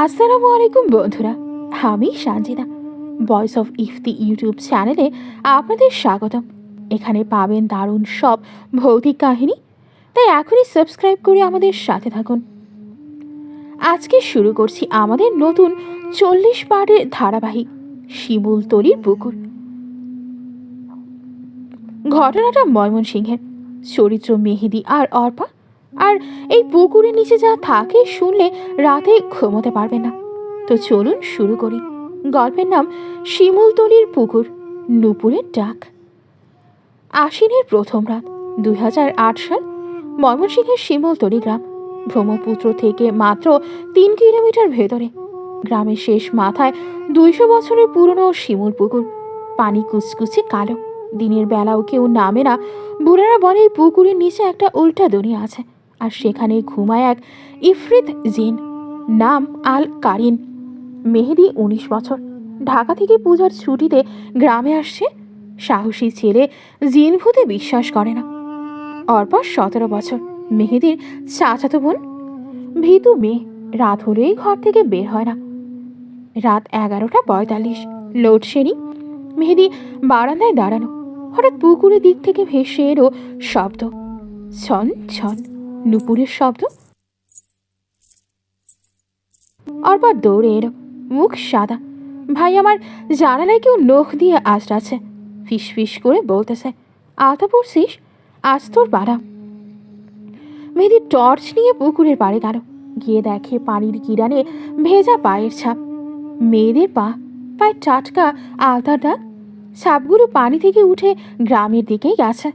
আসসালামু আলাইকুম বন্ধুরা, আমি Sanjida. Voice of Ifti YouTube চ্যানেলে আপনাদের স্বাগতম। এখানে পাবেন দারুণ সব ভৌতিক কাহিনী, তাই এখনই সাবস্ক্রাইব করে আমাদের সাথে থাকুন। আজকে শুরু করছি আমাদের নতুন 40 পার্টের ধারাবাহিক শিমুলতলির পুকুর। ঘটনাটা ময়মনসিংহের। চরিত্র মেহেদি আর অর্পা। আর এই পুকুরের নিচে যা থাকে শুনলে রাতে ঘুমোতে পারবে না। তো চলুন শুরু করি। গল্পের নাম শিমুলতলির পুকুর, নুপুরের ডাক। আশ্বিনের প্রথম রাত, 2008 সাল। ময়মনসিংহের শিমুলতলি গ্রাম, ব্রহ্মপুত্র থেকে মাত্র 3 কিলোমিটার ভেতরে। গ্রামের শেষ মাথায় 200 বছরের পুরনো শিমুল পুকুর। পানি কুচকুচে কালো, দিনের বেলাও কেউ নামে না। বুড়ারা বলে এই পুকুরের নিচে একটা উল্টা দুনিয়া আছে, আর সেখানে ঘুমায় এক ইফরিত জিন, নাম আল কারিন। মেহেদি 19 বছর, ঢাকা থেকে পূজার ছুটিতে গ্রামে আসছে। সাহসী ছেলে, জিন ভূতে বিশ্বাস করে না। অর্পা 17 বছর, মেহেদির চাচাতো বোন। ভীতু মেয়ে, রাত হলেই ঘর থেকে বের হয় না। রাত 11:45, লোডশেডিং। মেহেদি বারান্দায় দাঁড়ানো, হঠাৎ পুকুরের দিক থেকে ভেসে এলো শব্দ, ছন ছন, নুপুরের শব্দ। অর্পা দৌড়ে এলো, মুখ সাদা। ভাই আমার, জানালায় কেউ নখ দিয়ে আঁচড়াচ্ছে। ফিস ফিস করে বলতেছে, আলতা পড়ছিস? আজ তোর পাড়া। মেহেদি টর্চ নিয়ে পুকুরের পাড়ে গেল। গিয়ে দেখে পানির কিরানে ভেজা পায়ের ছাপ। মেয়েদের পায়ে টাটকা আলতার দাগ। ছাপগুলো পানি থেকে উঠে গ্রামের দিকেই গেছে।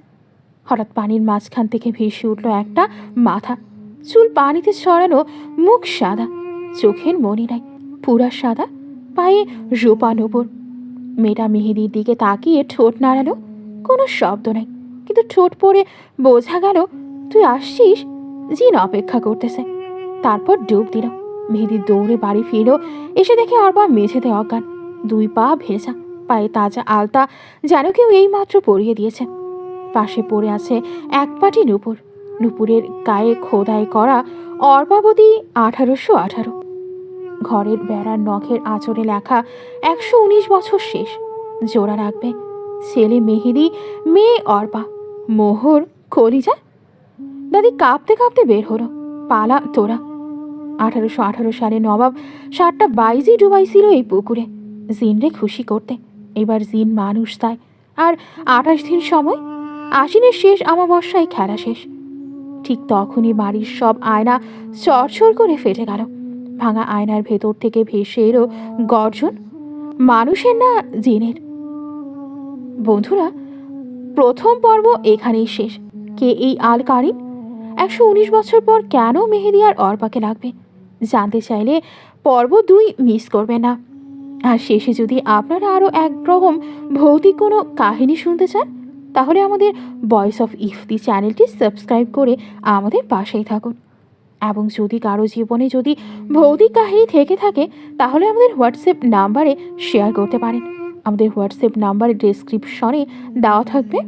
হঠাৎ পানির মাঝখান থেকে ভেসে উঠল একটা মাথা, চুল পানিতে ছড়ানো, মুখ সাদা, চোখের মনি নাই, পুরা সাদা, পায়ে রূপা নুপুর। মেয়েটা মেহেদির দিকে তাকিয়ে ঠোঁট নাড়ালো। কোনো শব্দ নাই, কিন্তু ঠোঁট পড়ে বোঝা গেল তুই আসছিস। জিন অপেক্ষা করতেছে। তারপর ডুব দিল। মেহেদি দৌড়ে বাড়ি ফিরল। এসে দেখে অর্পা মেঝেতে অজ্ঞান, 2 পা ভেজা, পায়ে তাজা আলতা যেন কেউ এইমাত্র পরিয়ে দিয়েছে। পাশে পড়ে আছে এক পাটি নুপুর। নুপুরের গায়ে খোদাই করা অর্পাবতী 1818। ঘরের বেড়ার নখের আঁচড়ে লেখা 119 বছর শেষ। জোড়া রাখবে ছেলে মেহেদি, মেয়ে অর্পা, মোহর কলিজা। দাদি কাঁপতে কাঁপতে বের হলো, পালা তোরা। 1818 সালে নবাব 7টা বাইজি ডুবাইছিল এই পুকুরে জিনরে খুশি করতে। এবার জিন মানুষ তাই। আর 28 দিন সময়। আশ্বিনের শেষ অমাবস্যায় খেলা শেষ। ঠিক তখনই বাড়ির সব আয়না চরচর করে ফেটে গেল। ভাঙা আয়নার ভেতর থেকে ভেসে এলো গর্জন, মানুষের না জিনের। বন্ধুরা, প্রথম পর্ব এখানেই শেষ। কে এই আল কারিম? 119 বছর পর কেন মেহেদি আর অর্পাকে লাগবে? জানতে চাইলে পর্ব 2 মিস করবে না। আর শেষে যদি আপনারা আরও একরকম ভৌতিক কোনো কাহিনী শুনতে চান, তাহলে আমাদের ভয়েস অফ ইফতি চ্যানেলটি সাবস্ক্রাইব করে আমাদের পাশেই থাকুন। এবং যদি কারো জীবনে যদি ভৌতিক কাহিনী থেকে থাকে, তাহলে আমাদের হোয়াটসঅ্যাপ নাম্বারে শেয়ার করতে পারেন। আমাদের হোয়াটসঅ্যাপ নাম্বার ডেসক্রিপশনে দেওয়া থাকবে।